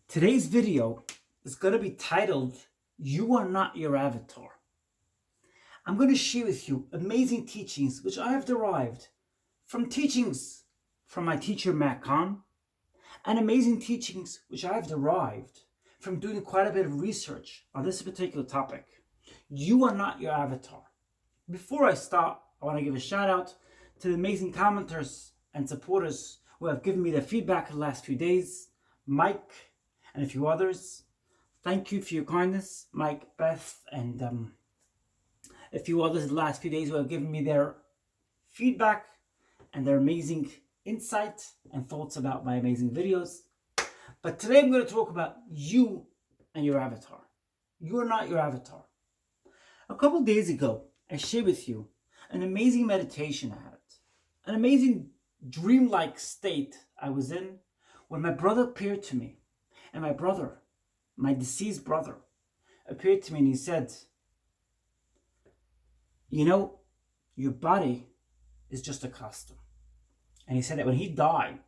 Today's video is going to be titled, You Are Not Your Avatar. I'm going to share with you amazing teachings which I have derived from teachings from my teacher Mat Kahn, and amazing teachings which I have derived from doing quite a bit of research on this particular topic. You are not your avatar. Before I start, I want to give a shout out to the amazing commenters and supporters who have given me their feedback in the last few days. Mike and a few others. Thank you for your kindness, Mike, Beth, and a few others in the last few days who have given me their feedback and their amazing insight and thoughts about my amazing videos. But today I'm going to talk about you and your avatar. You are not your avatar. A couple of days ago, I shared with you an amazing meditation I had, an amazing dreamlike state I was in when my brother appeared to me. And my brother, my deceased brother, appeared to me and he said, you know, your body is just a costume. And he said that when he died,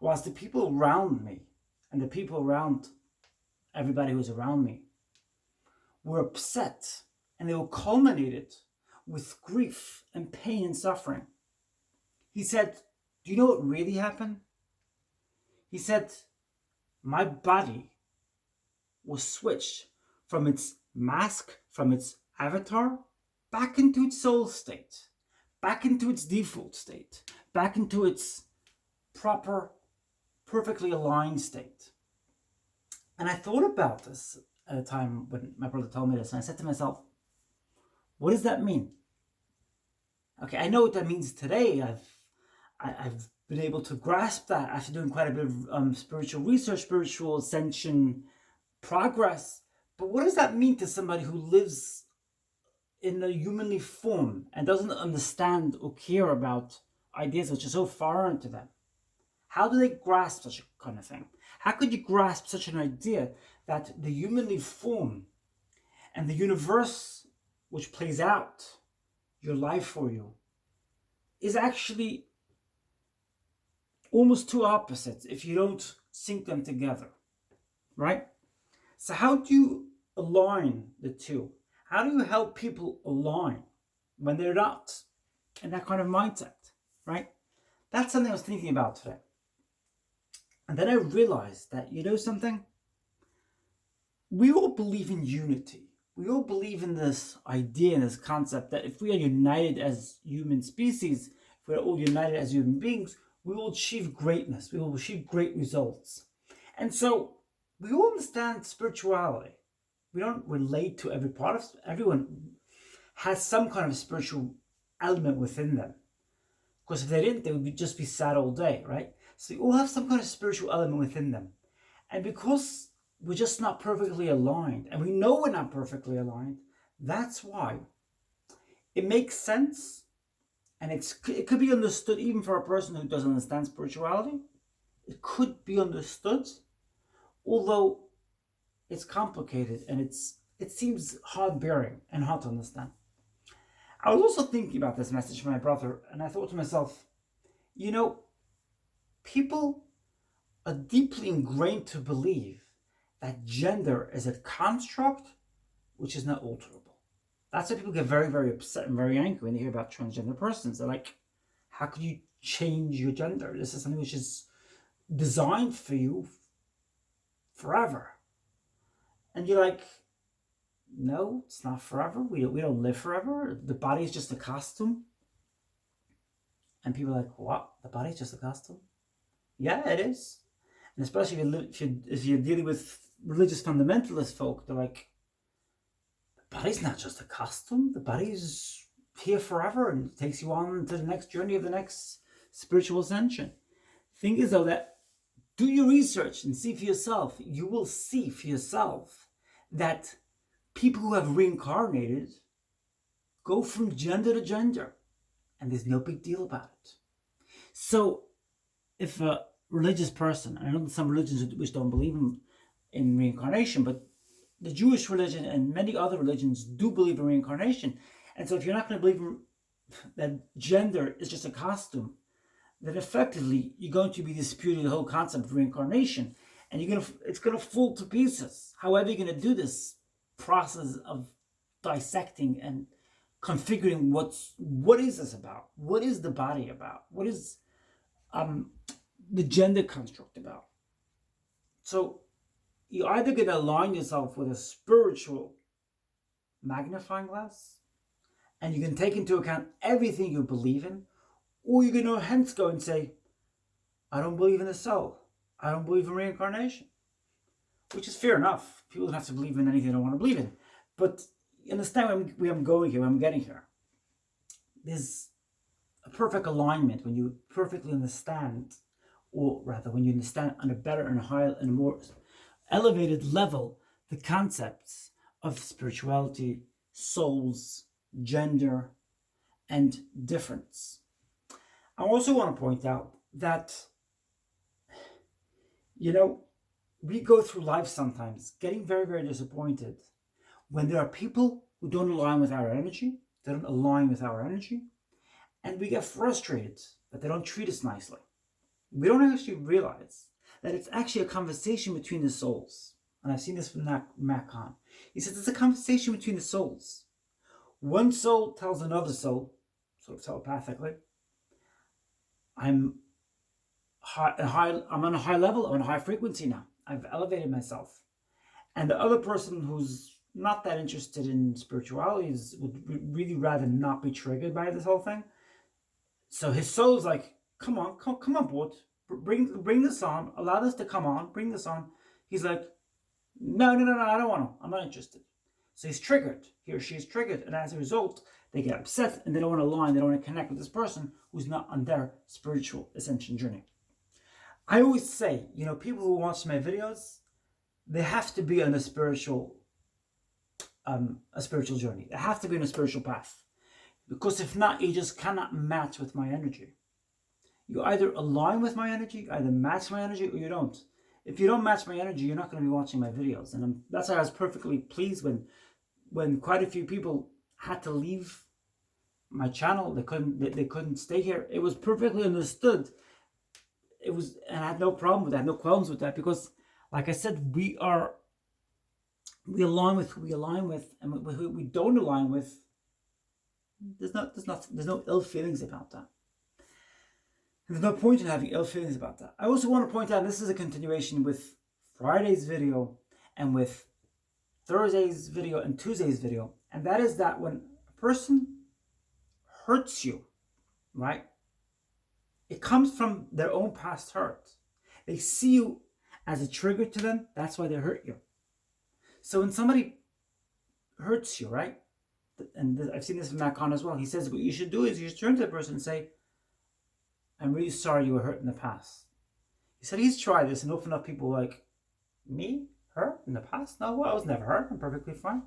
whilst the people around me and the people around everybody who was around me were upset and they were culminated with grief and pain and suffering, he said, do you know what really happened? He said, my body was switched from its mask, from its avatar, back into its soul state, back into its default state, back into its proper, perfectly aligned state. And I thought about this at a time when my brother told me this, and I said to myself, what does that mean? Okay, I know what that means today. I've been able to grasp that after doing quite a bit of spiritual research, spiritual ascension progress. But what does that mean to somebody who lives in a humanly form and doesn't understand or care about ideas which are so foreign to them? How do they grasp such a kind of thing? How could you grasp such an idea that the humanly form and the universe which plays out your life for you is actually almost two opposites if you don't sync them together, right? So how do you align the two? How do you help people align when they're not in that kind of mindset, right? That's something I was thinking about today. And then I realized that, you know something? We all believe in unity. We all believe in this idea and this concept that if we are united as human species, if we're all united as human beings, we will achieve greatness. We will achieve great results. And so we all understand spirituality. We don't relate to every part of everyone has some kind of spiritual element within them. Because if they didn't, they would just be sad all day, right? So we all have some kind of spiritual element within them. And because we're just not perfectly aligned, and we know we're not perfectly aligned, that's why it makes sense. And it could be understood even for a person who doesn't understand spirituality. It could be understood, although it's complicated and it seems hard-bearing and hard to understand. I was also thinking about this message from my brother, and I thought to myself, you know, people are deeply ingrained to believe that gender is a construct which is not alterable. That's why people get very, very upset and very angry when they hear about transgender persons. They're like, how could you change your gender? This is something which is designed for you forever. And you're like, no, it's not forever. We don't live forever. The body is just a costume. And people are like, what? The body is just a costume? Yeah, it is. And especially if you're dealing with religious fundamentalist folk, they're like, the body's not just a costume. The body's here forever and takes you on to the next journey of the next spiritual ascension. Thing is, though, that do your research and see for yourself. You will see for yourself that people who have reincarnated go from gender to gender, and there's no big deal about it. So if a religious person, I know that some religions which don't believe in reincarnation, but the Jewish religion and many other religions do believe in reincarnation. And so if you're not going to believe that gender is just a costume, then effectively you're going to be disputing the whole concept of reincarnation. and it's gonna fall to pieces. However, you're gonna do this process of dissecting and configuring what is this about? What is the body about? What is the gender construct about? So you're either gonna align yourself with a spiritual magnifying glass, and you can take into account everything you believe in, or you're gonna hence go and say, I don't believe in the soul. I don't believe in reincarnation, which is fair enough. People don't have to believe in anything they don't want to believe in. But you understand where I'm going here, where I'm getting here. There's a perfect alignment when you perfectly understand, or rather when you understand on a better and higher and more elevated level, the concepts of spirituality, souls, gender, and difference. I also want to point out that, we go through life sometimes getting very, very disappointed when there are people who don't align with our energy, they don't align with our energy, and we get frustrated that they don't treat us nicely. We don't actually realize that it's actually a conversation between the souls. And I've seen this from Mat Kahn. He says it's a conversation between the souls. One soul tells another soul, sort of telepathically, I'm on a high level, I'm on a high frequency now. I've elevated myself. And the other person who's not that interested in spirituality would really rather not be triggered by this whole thing. So his soul's like, come on board, bring this on, allow this to come on, bring this on. He's like, no, I don't want to, I'm not interested. So he's triggered, he or she is triggered, and as a result, they get upset and they don't want to align, they don't want to connect with this person who's not on their spiritual ascension journey. I always say, people who watch my videos, they have to be on a spiritual journey. They have to be on a spiritual path. Because if not, you just cannot match with my energy. You either align with my energy, either match my energy, or you don't. If you don't match my energy, you're not going to be watching my videos. And that's why I was perfectly pleased when quite a few people had to leave my channel. They couldn't stay here. It was perfectly understood. And I had no problem with that, no qualms with that, because like I said, we align with who we align with, and who we don't align with, there's no ill feelings about that. There's no point in having ill feelings about that. I also want to point out, this is a continuation with Friday's video and with Thursday's video and Tuesday's video, and that is that when a person hurts you, right, it comes from their own past hurt. They see you as a trigger to them, that's why they hurt you. So when somebody hurts you, right, and I've seen this from Mat Kahn as well, he says what you should do is you should turn to the person and say, I'm really sorry you were hurt in the past. He said he's tried this, and often enough people are like, me? Hurt in the past? No, I was never hurt. I'm perfectly fine.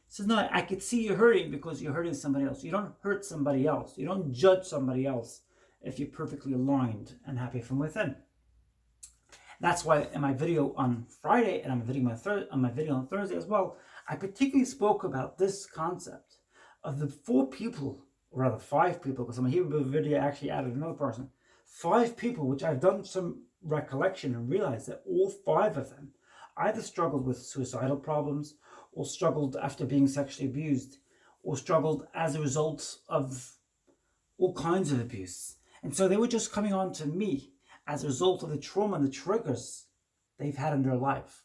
He says, no, I could see you hurting because you're hurting somebody else. You don't hurt somebody else. You don't judge somebody else if you're perfectly aligned and happy from within. That's why in my video on Friday, and on my video on Thursday as well, I particularly spoke about this concept of the 4 people, or rather 5 people, because on my Hebrew video I actually added another person. 5 people, which I've done some recollection and realized that all 5 of them either struggled with suicidal problems, or struggled after being sexually abused, or struggled as a result of all kinds of abuse. And so they were just coming on to me as a result of the trauma and the triggers they've had in their life.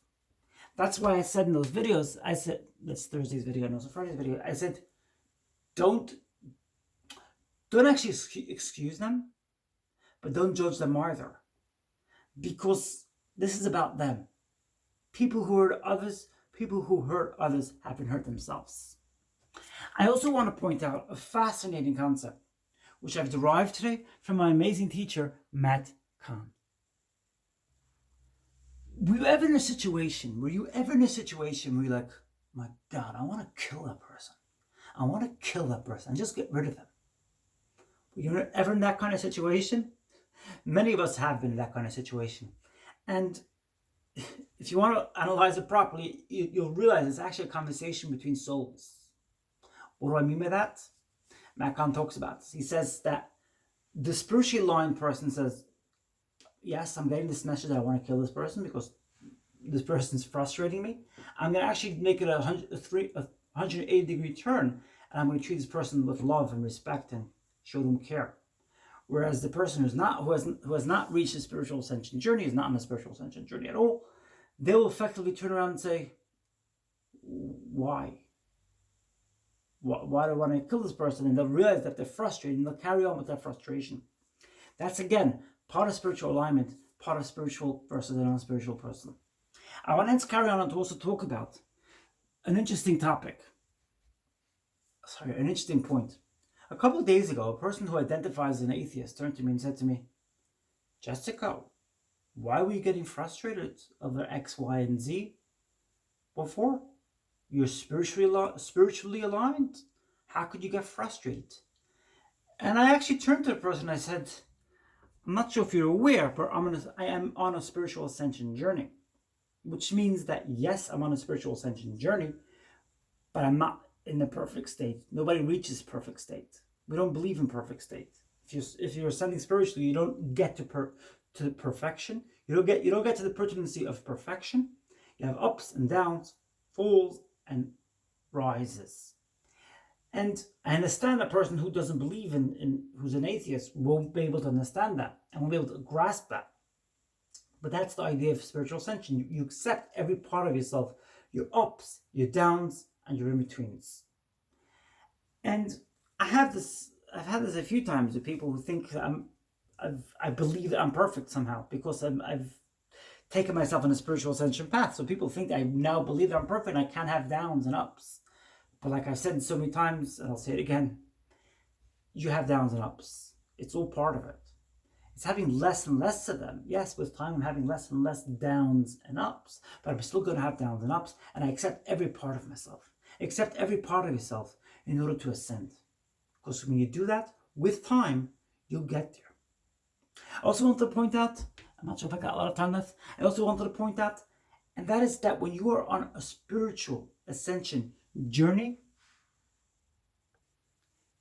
That's why I said in those videos, I said, that's Thursday's video and also Friday's video, I said, don't actually excuse them, but don't judge them either. Because this is about them. People who hurt others have been hurt themselves. I also want to point out a fascinating concept, which I've derived today from my amazing teacher, Mat Kahn. Were you ever in a situation where you're like, my God, I want to kill that person. I want to kill that person and just get rid of them? Were you ever in that kind of situation? Many of us have been in that kind of situation. And if you want to analyze it properly, you'll realize it's actually a conversation between souls. What do I mean by that? Mat Kahn talks about this. He says that the spiritually aligned person says, yes, I'm getting this message that I want to kill this person because this person's frustrating me, I'm going to actually make it a 180-degree turn, and I'm going to treat this person with love and respect and show them care. Whereas the person who has not reached a spiritual ascension journey, is not on a spiritual ascension journey at all, they will effectively turn around and say, why? Why do I want to kill this person? And they'll realize that they're frustrated, and they'll carry on with that frustration. That's, again, part of spiritual alignment, part of spiritual versus a non-spiritual person. I want to carry on and to also talk about an interesting topic. An interesting point. A couple of days ago, a person who identifies as an atheist turned to me and said to me, Jessica, why were you getting frustrated over X, Y, and Z before? You're spiritually aligned. How could you get frustrated? And I actually turned to the person and I said, I'm not sure if you're aware, but I am on a spiritual ascension journey. Which means that, yes, I'm on a spiritual ascension journey, but I'm not in the perfect state. Nobody reaches perfect state. We don't believe in perfect state. If you're ascending spiritually, you don't get to perfection. You don't get to the pertinency of perfection. You have ups and downs, falls and rises. And I understand a person who doesn't believe who's an atheist won't be able to understand that and won't be able to grasp that. But that's the idea of spiritual ascension. You accept every part of yourself, your ups, your downs, and your in-betweens. And I've had this a few times with people who think I believe that I'm perfect somehow because I've taken myself on a spiritual ascension path. So people think that I now believe that I'm perfect and I can't have downs and ups. But like I've said so many times, and I'll say it again, you have downs and ups. It's all part of it. It's having less and less of them. Yes, with time I'm having less and less downs and ups, but I'm still going to have downs and ups, and I accept every part of myself. Accept every part of yourself in order to ascend. Because when you do that, with time, you'll get there. I also want to point out, I'm not sure if I got a lot of time left, I also wanted to point out, and that is that when you are on a spiritual ascension journey,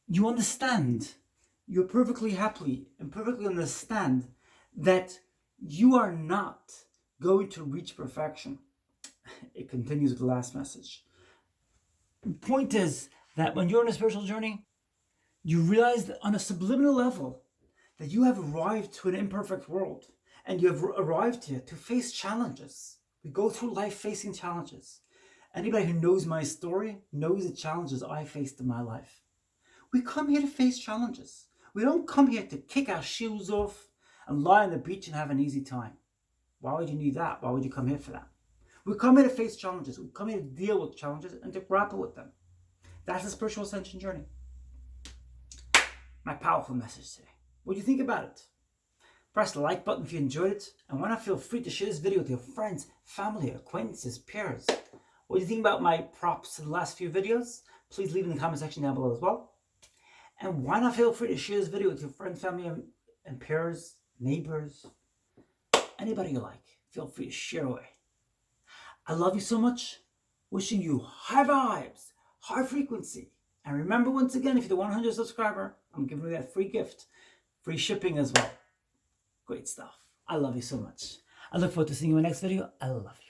you understand, you perfectly happily and perfectly understand that you are not going to reach perfection. It continues with the last message. The point is that when you're on a spiritual journey, you realize that on a subliminal level that you have arrived to an imperfect world and you have arrived here to face challenges. We go through life facing challenges. Anybody who knows my story knows the challenges I faced in my life. We come here to face challenges. We don't come here to kick our shoes off and lie on the beach and have an easy time. Why would you need that? Why would you come here for that? We come here to face challenges. We come here to deal with challenges and to grapple with them. That's a spiritual ascension journey. My powerful message today. What do you think about it? Press the like button if you enjoyed it. And why not feel free to share this video with your friends, family, acquaintances, peers. What do you think about my props in the last few videos? Please leave in the comment section down below as well. And why not feel free to share this video with your friends, family, and peers, neighbors, anybody you like. Feel free to share away. I love you so much. Wishing you high vibes, high frequency. And remember, once again, if you're the 100 subscriber, I'm giving you that free gift, free shipping as well. Great stuff. I love you so much. I look forward to seeing you in the next video. I love you.